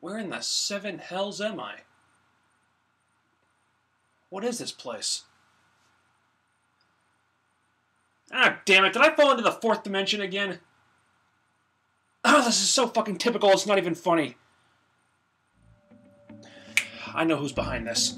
Where in the seven hells am I? What is this place? Ah, damn it, did I fall into the fourth dimension again? Oh, this is so fucking typical, it's not even funny. I know who's behind this.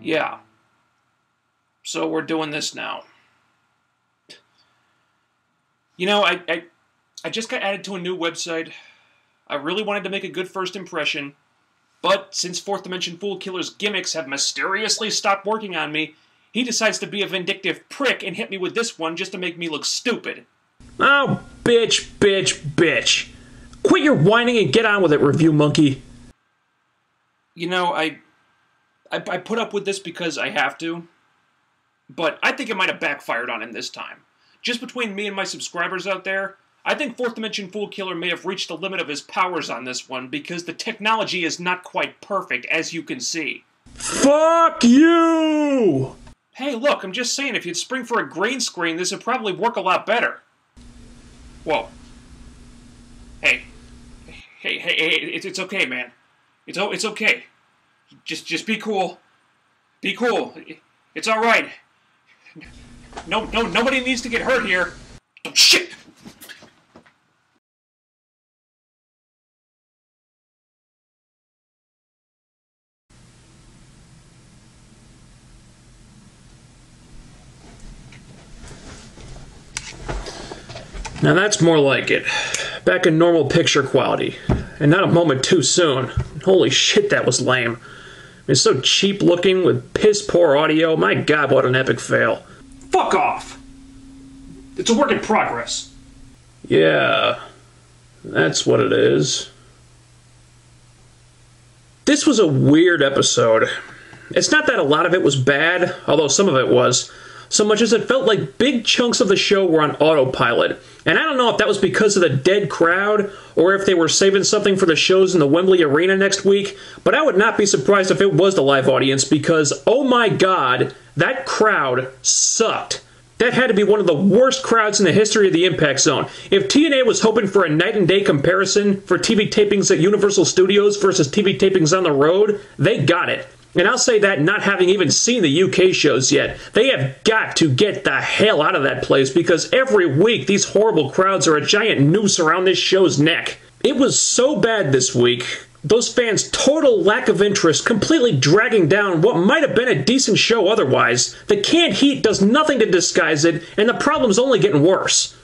Yeah. So we're doing this now. You know, I just got added to a new website. I really wanted to make a good first impression, but since Fourth Dimension Fool Killer's gimmicks have mysteriously stopped working on me, he decides to be a vindictive prick and hit me with this one just to make me look stupid. Oh, bitch, bitch, bitch. Quit your whining and get on with it, review monkey. You know, I put up with this because I have to, but I think it might have backfired on him this time. Just between me and my subscribers out there, I think Fourth Dimension Fool Killer may have reached the limit of his powers on this one because the technology is not quite perfect, as you can see. Fuck you! Hey, look, I'm just saying, if you'd spring for a green screen, this would probably work a lot better. Whoa. Hey, it's okay, man. It's okay. Just be cool. Be cool. It's all right. Nobody needs to get hurt here. Oh, shit! Now that's more like it. Back in normal picture quality. And not a moment too soon. Holy shit, that was lame. It's so cheap looking with piss poor audio. My god, what an epic fail. Fuck off! It's a work in progress. Yeah, that's what it is. This was a weird episode. It's not that a lot of it was bad, although some of it was, so much as it felt like big chunks of the show were on autopilot. And I don't know if that was because of the dead crowd, or if they were saving something for the shows in the Wembley Arena next week, but I would not be surprised if it was the live audience, because, oh my god, that crowd sucked. That had to be one of the worst crowds in the history of the Impact Zone. If TNA was hoping for a night and day comparison for TV tapings at Universal Studios versus TV tapings on the road, they got it. And I'll say that not having even seen the UK shows yet. They have got to get the hell out of that place because every week these horrible crowds are a giant noose around this show's neck. It was so bad this week. Those fans' total lack of interest completely dragging down what might have been a decent show otherwise. The canned heat does nothing to disguise it, and the problem's only getting worse.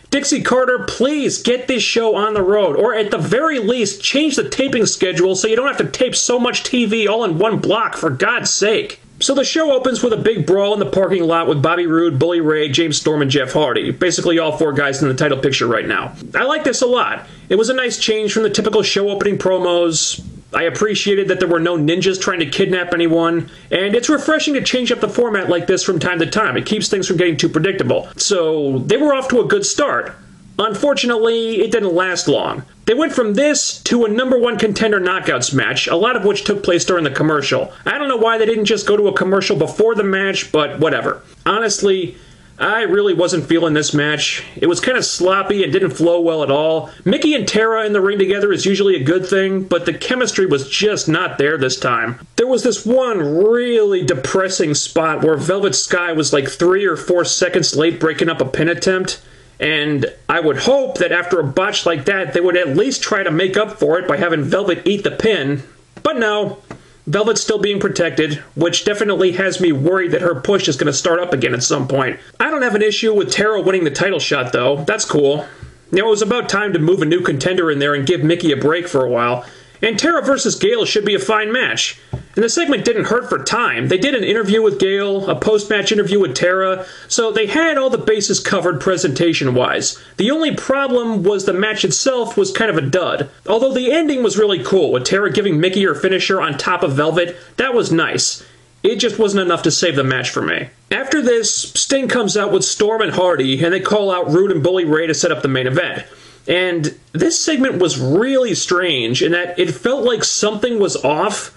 Dixie Carter, please get this show on the road, or at the very least, change the taping schedule so you don't have to tape so much TV all in one block, for God's sake. So the show opens with a big brawl in the parking lot with Bobby Roode, Bully Ray, James Storm, and Jeff Hardy. Basically all four guys in the title picture right now. I like this a lot. It was a nice change from the typical show opening promos. I appreciated that there were no ninjas trying to kidnap anyone, and it's refreshing to change up the format like this from time to time. It keeps things from getting too predictable. So they were off to a good start. Unfortunately, it didn't last long. They went from this to a #1 contender knockouts match, a lot of which took place during the commercial. I don't know why they didn't just go to a commercial before the match, but whatever. Honestly, I really wasn't feeling this match. It was kind of sloppy and didn't flow well at all. Mickey and Tara in the ring together is usually a good thing, but the chemistry was just not there this time. There was this one really depressing spot where Velvet Sky was like 3 or 4 seconds late breaking up a pin attempt. And I would hope that after a botch like that, they would at least try to make up for it by having Velvet eat the pin. But no, Velvet's still being protected, which definitely has me worried that her push is going to start up again at some point. I don't have an issue with Tara winning the title shot, though. That's cool. Now, it was about time to move a new contender in there and give Mickey a break for a while. And Tara versus Gale should be a fine match. And the segment didn't hurt for time. They did an interview with Gale, a post-match interview with Tara, so they had all the bases covered presentation-wise. The only problem was the match itself was kind of a dud. Although the ending was really cool, with Tara giving Mickey her finisher on top of Velvet, that was nice. It just wasn't enough to save the match for me. After this, Sting comes out with Storm and Hardy, and they call out Rude and Bully Ray to set up the main event. And this segment was really strange in that it felt like something was off,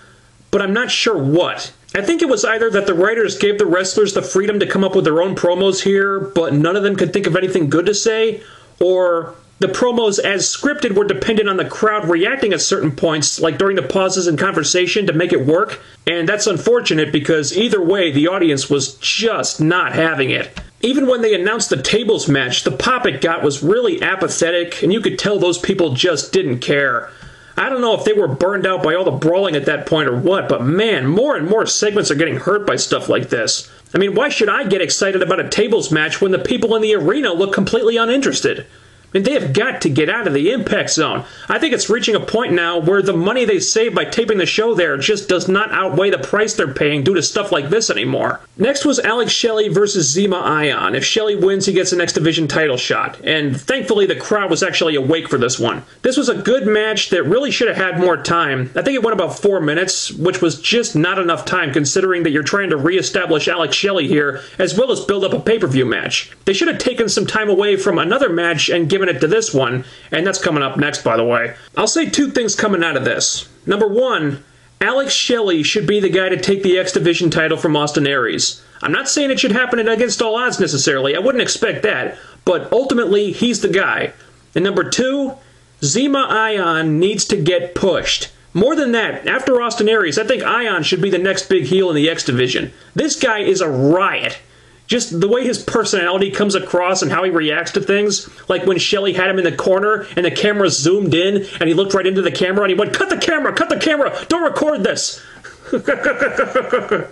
but I'm not sure what. I think it was either that the writers gave the wrestlers the freedom to come up with their own promos here, but none of them could think of anything good to say, or the promos as scripted were dependent on the crowd reacting at certain points, like during the pauses in conversation, to make it work, and that's unfortunate because either way, the audience was just not having it. Even when they announced the tables match, the pop it got was really apathetic, and you could tell those people just didn't care. I don't know if they were burned out by all the brawling at that point or what, but man, more and more segments are getting hurt by stuff like this. I mean, why should I get excited about a tables match when the people in the arena look completely uninterested? I mean, they have got to get out of the impact zone. I think it's reaching a point now where the money they save by taping the show there just does not outweigh the price they're paying due to stuff like this anymore. Next was Alex Shelley versus Zema Ion. If Shelley wins, he gets an X Division title shot. And thankfully, the crowd was actually awake for this one. This was a good match that really should have had more time. I think it went about 4 minutes, which was just not enough time considering that you're trying to re-establish Alex Shelley here, as well as build up a pay-per-view match. They should have taken some time away from another match and given it to this one, and that's coming up next, by the way. I'll say two things coming out of this. Number one, Alex Shelley should be the guy to take the X Division title from Austin Aries. I'm not saying it should happen Against All Odds necessarily, I wouldn't expect that, but ultimately, he's the guy. And number two, Zema Ion needs to get pushed. More than that, after Austin Aries, I think Ion should be the next big heel in the X Division. This guy is a riot. Just the way his personality comes across and how he reacts to things. Like when Shelley had him in the corner and the camera zoomed in and he looked right into the camera and he went, cut the camera, don't record this. That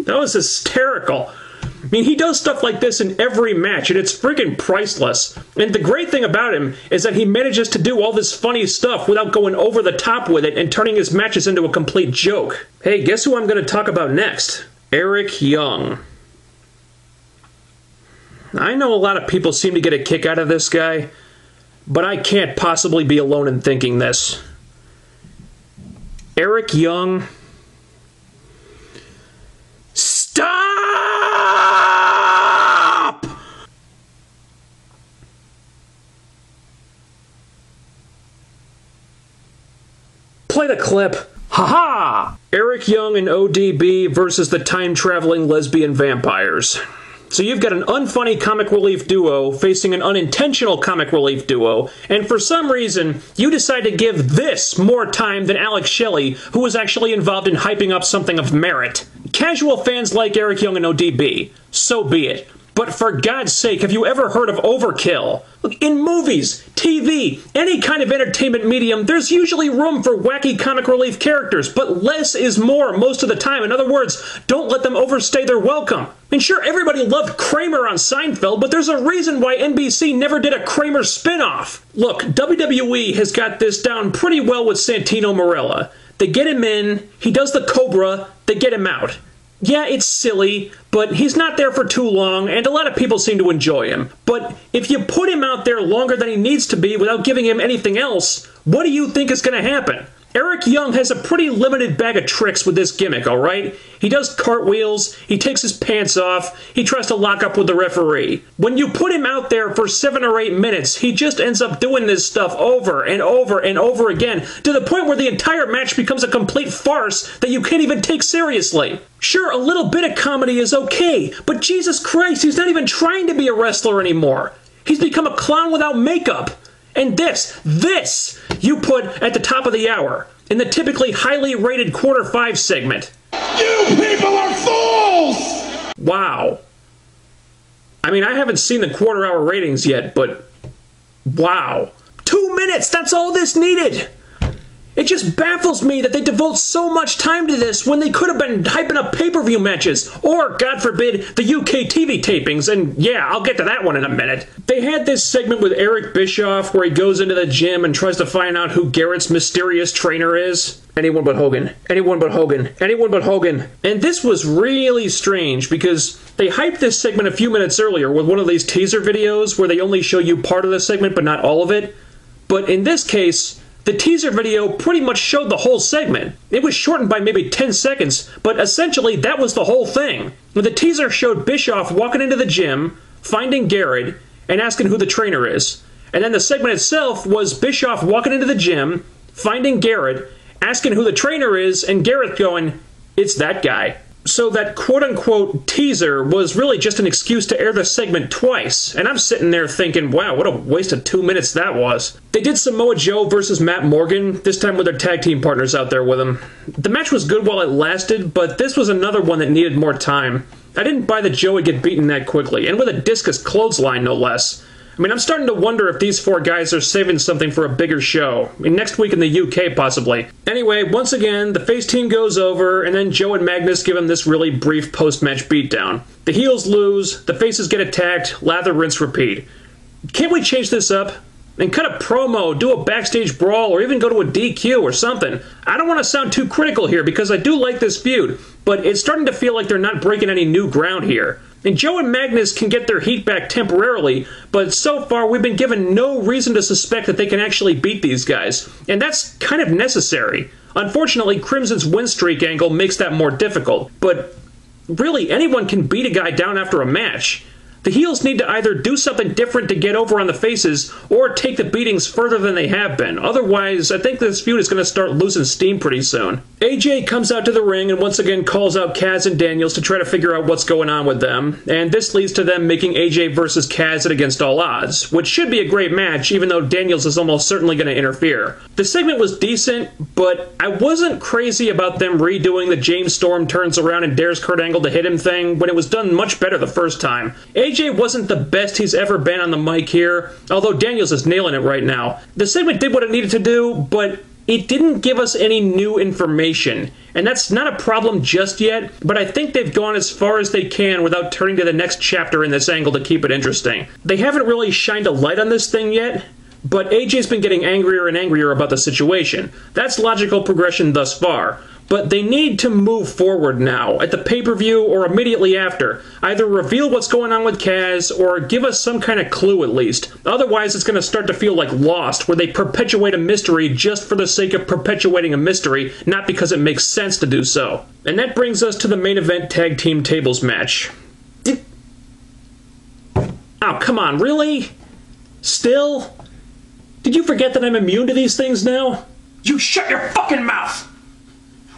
was hysterical. I mean, he does stuff like this in every match, and it's freaking priceless. And the great thing about him is that he manages to do all this funny stuff without going over the top with it and turning his matches into a complete joke. Hey, guess who I'm going to talk about next? Eric Young. I know a lot of people seem to get a kick out of this guy, but I can't possibly be alone in thinking this. Eric Young. Stop! Play the clip. Ha-ha! Eric Young and ODB versus the time-traveling lesbian vampires. So you've got an unfunny comic relief duo facing an unintentional comic relief duo, and for some reason, you decide to give this more time than Alex Shelley, who was actually involved in hyping up something of merit. Casual fans like Eric Young and ODB. So be it. But for God's sake, have you ever heard of overkill? Look, in movies, TV, any kind of entertainment medium, there's usually room for wacky comic relief characters, but less is more most of the time. In other words, don't let them overstay their welcome. I mean, sure, everybody loved Kramer on Seinfeld, but there's a reason why NBC never did a Kramer spin-off. Look, WWE has got this down pretty well with Santino Marella. They get him in, he does the Cobra, they get him out. Yeah, it's silly, but he's not there for too long, and a lot of people seem to enjoy him. But if you put him out there longer than he needs to be without giving him anything else, what do you think is going to happen? Eric Young has a pretty limited bag of tricks with this gimmick, alright? He does cartwheels, he takes his pants off, he tries to lock up with the referee. When you put him out there for 7 or 8 minutes, he just ends up doing this stuff over and over and over again, to the point where the entire match becomes a complete farce that you can't even take seriously. Sure, a little bit of comedy is okay, but Jesus Christ, he's not even trying to be a wrestler anymore. He's become a clown without makeup. And this, you put at the top of the hour, in the typically highly rated quarter 5 segment. You people are fools! Wow. I mean, I haven't seen the quarter hour ratings yet, but wow. 2 minutes, that's all this needed. It just baffles me that they devote so much time to this when they could have been hyping up pay-per-view matches, or, God forbid, the UK TV tapings, and yeah, I'll get to that one in a minute. They had this segment with Eric Bischoff where he goes into the gym and tries to find out who Garrett's mysterious trainer is. Anyone but Hogan. Anyone but Hogan. Anyone but Hogan. And this was really strange because they hyped this segment a few minutes earlier with one of these teaser videos where they only show you part of the segment but not all of it. But in this case, the teaser video pretty much showed the whole segment. It was shortened by maybe 10 seconds, but essentially that was the whole thing. The teaser showed Bischoff walking into the gym, finding Garrett, and asking who the trainer is. And then the segment itself was Bischoff walking into the gym, finding Garrett, asking who the trainer is, and Garrett going, "It's that guy." So that quote-unquote teaser was really just an excuse to air the segment twice, and I'm sitting there thinking, wow, what a waste of 2 minutes that was. They did Samoa Joe versus Matt Morgan, this time with their tag team partners out there with him. The match was good while it lasted, but this was another one that needed more time. I didn't buy that Joe would get beaten that quickly, and with a discus clothesline no less. I mean, I'm starting to wonder if these four guys are saving something for a bigger show. I mean, next week in the UK, possibly. Anyway, once again, the face team goes over, and then Joe and Magnus give him this really brief post-match beatdown. The heels lose, the faces get attacked, lather, rinse, repeat. Can't we change this up? And cut a promo, do a backstage brawl, or even go to a DQ or something. I don't want to sound too critical here because I do like this feud, but it's starting to feel like they're not breaking any new ground here. And Joe and Magnus can get their heat back temporarily, but so far we've been given no reason to suspect that they can actually beat these guys. And that's kind of necessary. Unfortunately, Crimson's win streak angle makes that more difficult. But really, anyone can beat a guy down after a match. The heels need to either do something different to get over on the faces, or take the beatings further than they have been. Otherwise, I think this feud is going to start losing steam pretty soon. AJ comes out to the ring and once again calls out Kaz and Daniels to try to figure out what's going on with them, and this leads to them making AJ versus Kaz at Against All Odds, which should be a great match, even though Daniels is almost certainly going to interfere. The segment was decent, but I wasn't crazy about them redoing the James Storm turns around and dares Kurt Angle to hit him thing when it was done much better the first time. AJ wasn't the best he's ever been on the mic here, although Daniels is nailing it right now. The segment did what it needed to do, but it didn't give us any new information. And that's not a problem just yet, but I think they've gone as far as they can without turning to the next chapter in this angle to keep it interesting. They haven't really shined a light on this thing yet, but AJ's been getting angrier and angrier about the situation. That's logical progression thus far. But they need to move forward now, at the pay-per-view or immediately after. Either reveal what's going on with Kaz, or give us some kind of clue at least. Otherwise, it's going to start to feel like Lost, where they perpetuate a mystery just for the sake of perpetuating a mystery, not because it makes sense to do so. And that brings us to the main event tag team tables match. Oh, come on, really? Still? Did you forget that I'm immune to these things now? You shut your fucking mouth!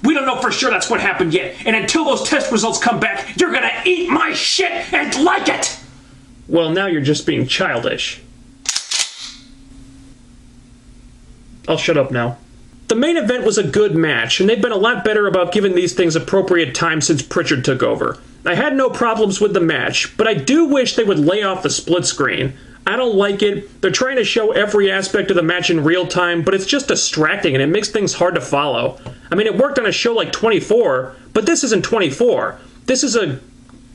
We don't know for sure that's what happened yet, and until those test results come back, you're gonna eat my shit and like it! Well, now you're just being childish. I'll shut up now. The main event was a good match, and they've been a lot better about giving these things appropriate time since Pritchard took over. I had no problems with the match, but I do wish they would lay off the split screen. I don't like it. They're trying to show every aspect of the match in real time, but it's just distracting and it makes things hard to follow. I mean, it worked on a show like 24, but this isn't 24. This is a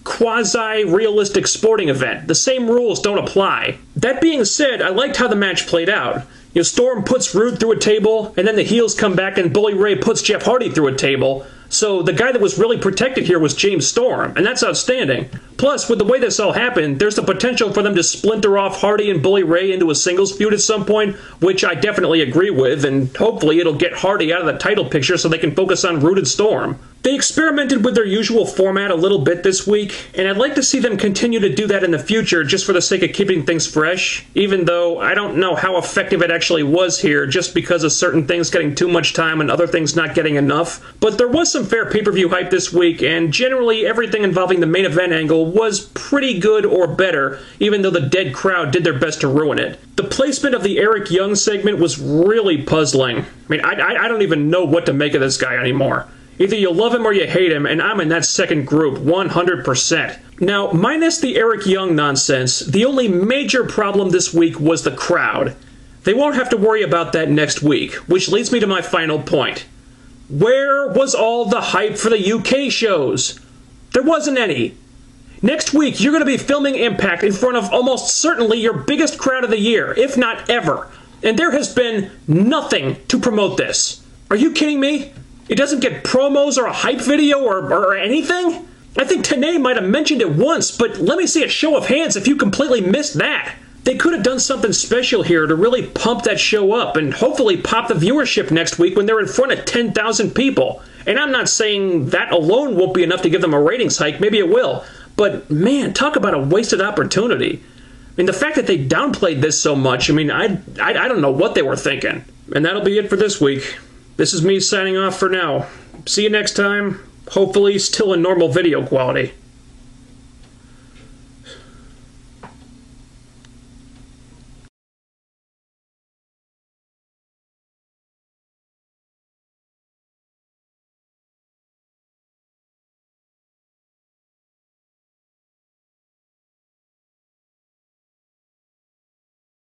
quasi-realistic sporting event. The same rules don't apply. That being said, I liked how the match played out. You know, Storm puts Rude through a table, and then the heels come back and Bully Ray puts Jeff Hardy through a table. So the guy that was really protected here was James Storm, and that's outstanding. Plus, with the way this all happened, there's the potential for them to splinter off Hardy and Bully Ray into a singles feud at some point, which I definitely agree with, and hopefully it'll get Hardy out of the title picture so they can focus on Rude and Storm. They experimented with their usual format a little bit this week, and I'd like to see them continue to do that in the future just for the sake of keeping things fresh, even though I don't know how effective it actually was here just because of certain things getting too much time and other things not getting enough. But there was some fair pay-per-view hype this week, and generally everything involving the main event angle was pretty good or better, even though the dead crowd did their best to ruin it. The placement of the Eric Young segment was really puzzling. I mean, I don't even know what to make of this guy anymore. Either you love him or you hate him, and I'm in that second group, 100%. Now, minus the Eric Young nonsense, the only major problem this week was the crowd. they won't have to worry about that next week, which leads me to my final point. Where was all the hype for the UK shows? There wasn't any. Next week, you're going to be filming iMPACT in front of almost certainly your biggest crowd of the year, if not ever. And there has been nothing to promote this. Are you kidding me? It doesn't get promos or a hype video or anything? I think Tanae might have mentioned it once, but let me see a show of hands if you completely missed that. They could have done something special here to really pump that show up and hopefully pop the viewership next week when they're in front of 10,000 people. And I'm not saying that alone won't be enough to give them a ratings hike, maybe it will. But man, talk about a wasted opportunity. I mean, the fact that they downplayed this so much, I mean, I don't know what they were thinking. And that'll be it for this week. This is me signing off for now. See you next time. Hopefully still in normal video quality.